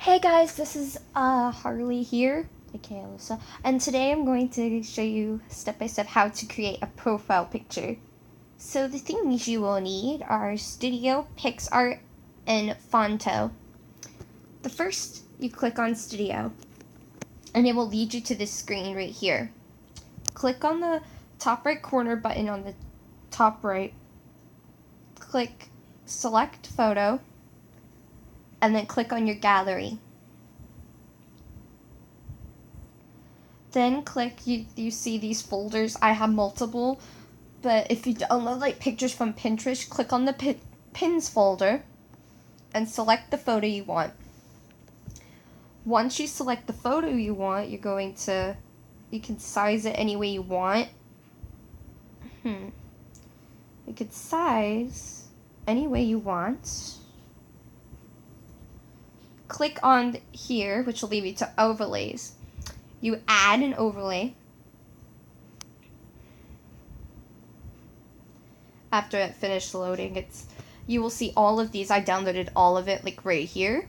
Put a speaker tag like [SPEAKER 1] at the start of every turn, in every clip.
[SPEAKER 1] Hey guys, this is Harley here, aka Alyssa, and today I'm going to show you step by step how to create a profile picture. So the things you will need are Studio, Picsart, and Phonto. The first, you click on Studio, and it will lead you to this screen right here. Click on the top right corner button on the top right, click Select Photo, and then click on your gallery. Then click, you see these folders. I have multiple, but if you download like pictures from Pinterest, click on the pins folder and select the photo you want. Once you select the photo you want, you can size it any way you want. You could size any way you want. Click on here, which will lead you to overlays. You add an overlay. After it finished loading, you will see all of these. I downloaded all of it like right here.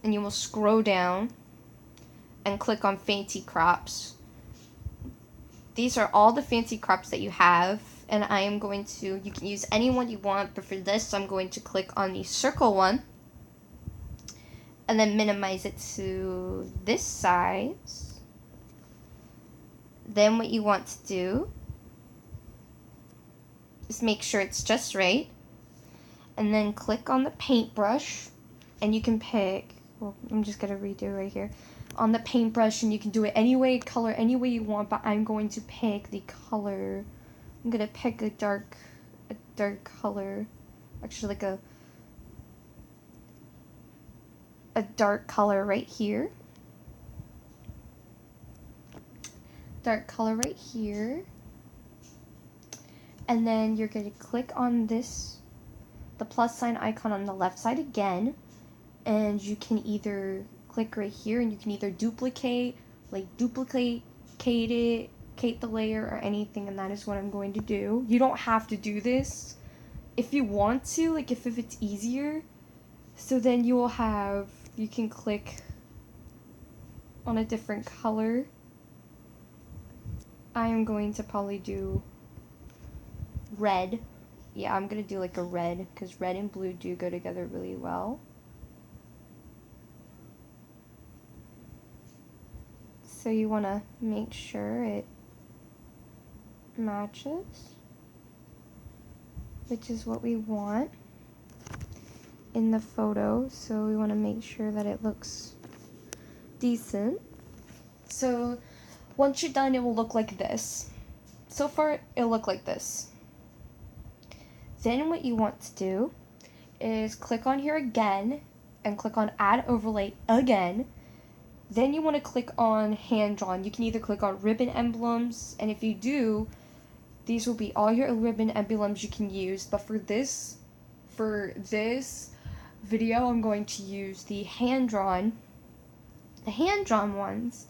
[SPEAKER 1] And you will scroll down and click on fancy crops. These are all the fancy crops that you have, and you can use any one you want, but for this I'm going to click on the circle one and then minimize it to this size. Then what you want to do is make sure it's just right, and then click on the paintbrush, and you can pick, well, I'm just gonna redo right here, on the paintbrush, and you can do it any way, color any way you want, but I'm going to pick the color, I'm gonna pick a dark color, actually like a dark color right here. Dark color right here. And then you're going to click on the plus sign icon on the left side again, and you can either click right here and you can either duplicate the layer or anything, and that is what I'm going to do. You don't have to do this if you want to, like if it's easier. So then you can click on a different color. I am going to probably do red. Yeah, I'm gonna do like a red, because red and blue do go together really well. So you want to make sure it matches, which is what we want in the photo. So we want to make sure that it looks decent. So once you're done, it will look like this. So far, it'll look like this. Then what you want to do is click on here again and click on add overlay again. Then you want to click on hand drawn. You can either click on ribbon emblems, and if you do, these will be all your ribbon emblems you can use. But for this video, I'm going to use the hand drawn ones.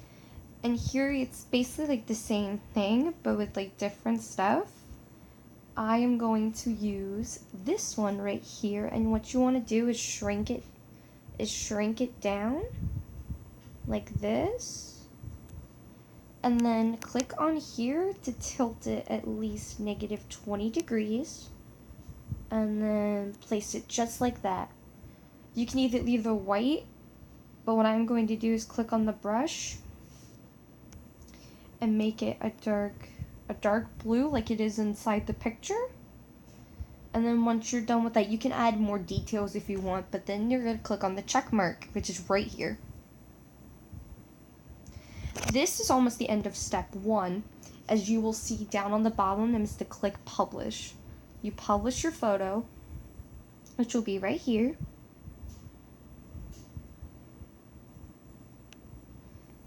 [SPEAKER 1] And here it's basically like the same thing, but with like different stuff. I am going to use this one right here, and what you want to do is shrink it down like this, and then click on here to tilt it at least -20 degrees, and then place it just like that. You can either leave the white, but what I'm going to do is click on the brush and make it a dark blue like it is inside the picture. And then once you're done with that, you can add more details if you want, but then you're going to click on the check mark, which is right here. This is almost the end of step 1. As you will see down on the bottom, is to click publish. You publish your photo, which will be right here.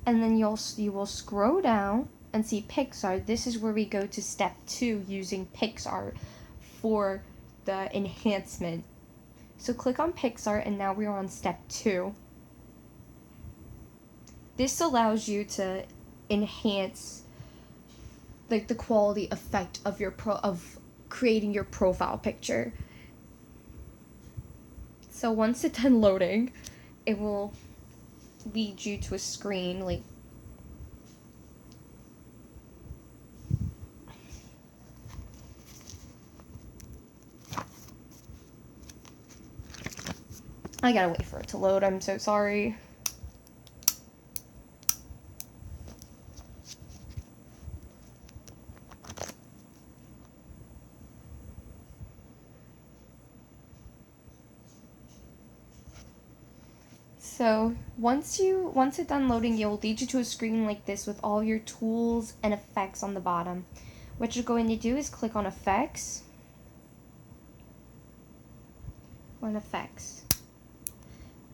[SPEAKER 1] And then you will scroll down and see Pixar. This is where we go to step 2 using Pixar for the enhancement. So click on Pixar, and now we are on step 2. This allows you to enhance like the quality effect of of creating your profile picture. So once it's done loading, it will lead you to a screen, like, I gotta wait for it to load, I'm so sorry. So once it's done loading, it will lead you to a screen like this with all your tools and effects on the bottom. What you're going to do is click on effects.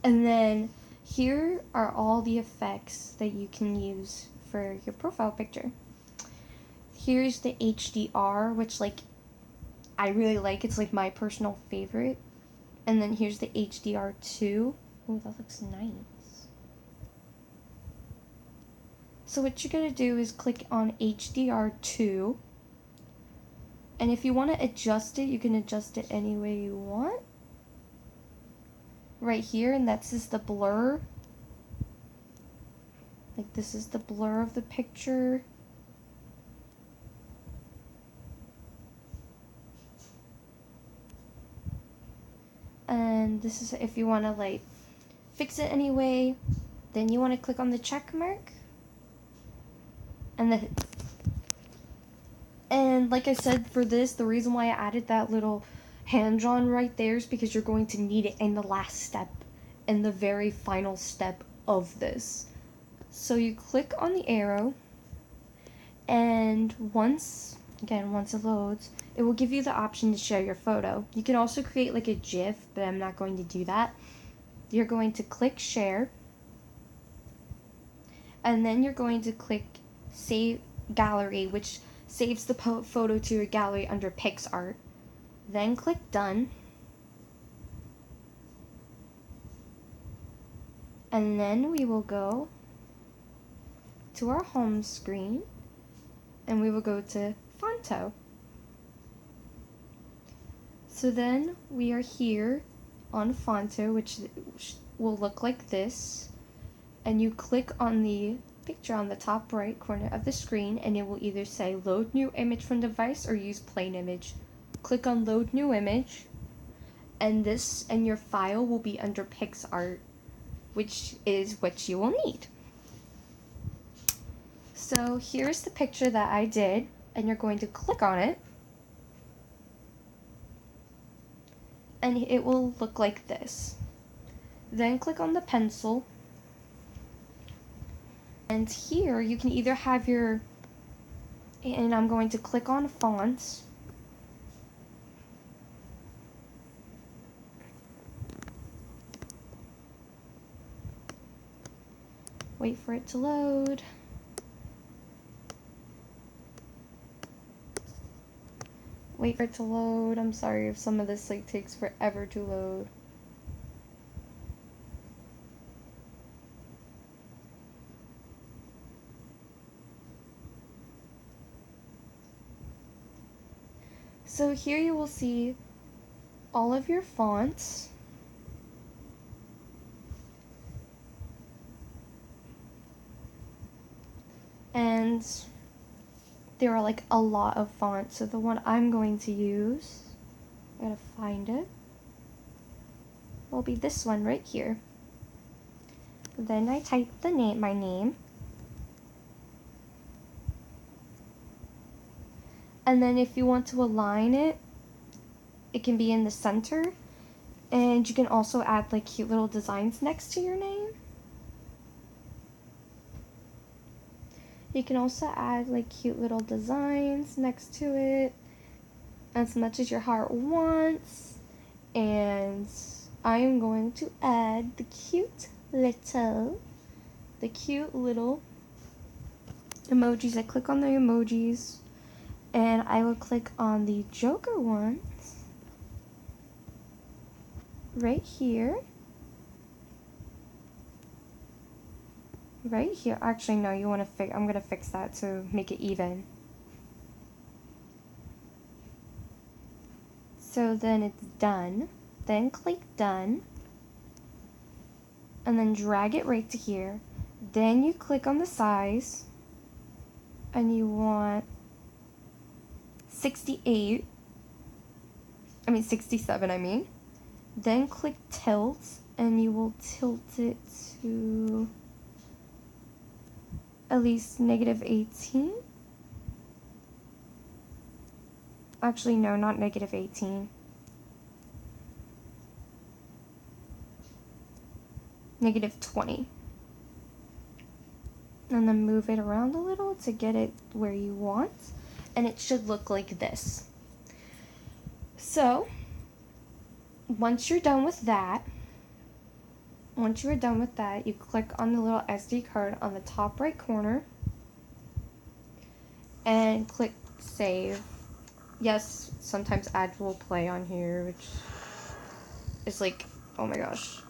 [SPEAKER 1] And then here are all the effects that you can use for your profile picture. Here's the HDR, which like I really like. It's like my personal favorite. And then here's the HDR2. Oh, that looks nice. So what you're going to do is click on HDR2. And if you want to adjust it, you can adjust it any way you want. Right here, and that's just the blur. Like this is the blur of the picture. And this is if you want to like fix it anyway, then you want to click on the check mark. And like I said, for this, the reason why I added that little hand-drawn right there is because you're going to need it in the last step, in the very final step of this. So you click on the arrow, and once it loads, it will give you the option to share your photo. You can also create like a GIF, but I'm not going to do that. You're going to click share, and then you're going to click save gallery, which saves the photo to your gallery under Picsart. Then click done. And then we will go to our home screen and we will go to Phonto. So then we are here on Phonto, which will look like this. And you click on the picture on the top right corner of the screen and it will either say load new image from device or use plain image. Click on load new image and your file will be under Picsart, which is what you will need. So here's the picture that I did, and you're going to click on it and it will look like this. Then click on the pencil, and here you can either have and I'm going to click on fonts. Wait for it to load. Wait for it to load. I'm sorry if some of this like takes forever to load. So here you will see all of your fonts. And there are like a lot of fonts. So the one I'm going to use, I gotta find it, will be this one right here. Then I type my name. And then if you want to align it, it can be in the center. And you can also add like cute little designs next to your name. You can also add like cute little designs next to it as much as your heart wants. And I'm going to add the cute little emojis. I click on the emojis and I will click on the Joker ones right here. Right here. Actually, no, you want to I'm going to fix that to make it even. So then it's done. Then click done. and then drag it right to here. Then you click on the size, and you want 67, Then click tilt, and you will tilt it to at least -18. Actually, no, not -18. -20. And then move it around a little to get it where you want. And it should look like this. So, once you're done with that, you click on the little SD card on the top right corner and click save. Yes, sometimes ads will play on here, which is like, oh my gosh.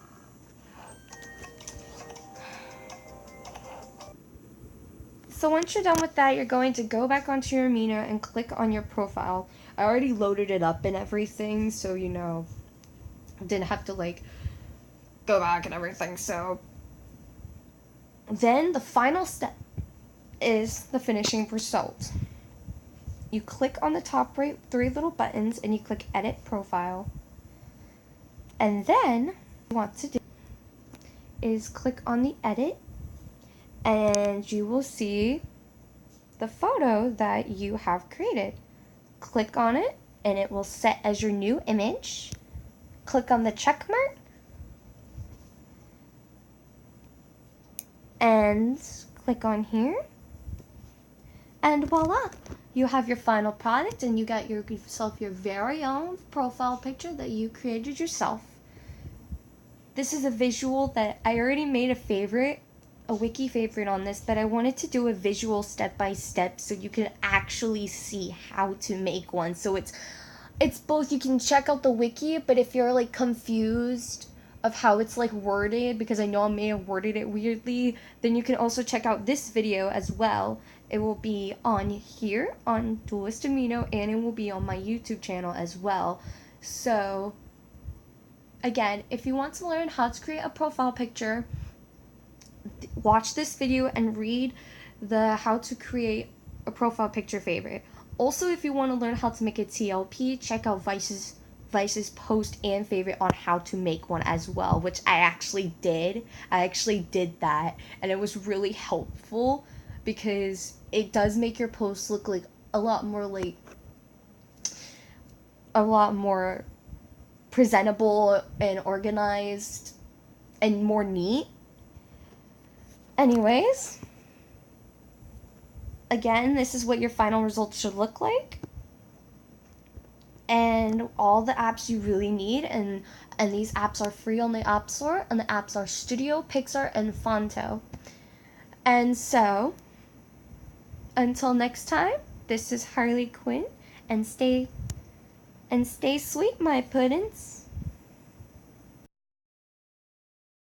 [SPEAKER 1] So once you're done with that, you're going to go back onto your amino and click on your profile. I already loaded it up and everything, so you know, didn't have to like go back and everything. So then the final step is the finishing result. You click on the top right 3 little buttons and you click edit profile. And then what you want to do is click on the edit, and you will see the photo that you have created. Click on it and it will set as your new image. Click on the check mark and click on here, and voila, you have your final product, and you got yourself your very own profile picture that you created yourself. This is a visual that I already made a wiki favorite on this, but I wanted to do a visual step-by-step so you can actually see how to make one. So it's both, you can check out the wiki, but if you're like confused of how it's like worded, because I know I may have worded it weirdly, then you can also check out this video as well. It will be on here on Duelist Amino, and it will be on my YouTube channel as well. So again, if you want to learn how to create a profile picture, watch this video and read the how to create a profile picture favorite. Also, if you want to learn how to make a TLP, check out Vice's post and favorite on how to make one as well, which I actually did. I actually did that, and it was really helpful because it does make your posts look like a lot more presentable and organized and more neat. Anyways, again, this is what your final results should look like. And all the apps you really need, and these apps are free on the App Store, and the apps are Studio, Pixar, and Phonto. And so, until next time, this is Harley Quinn, and stay sweet, my puddings.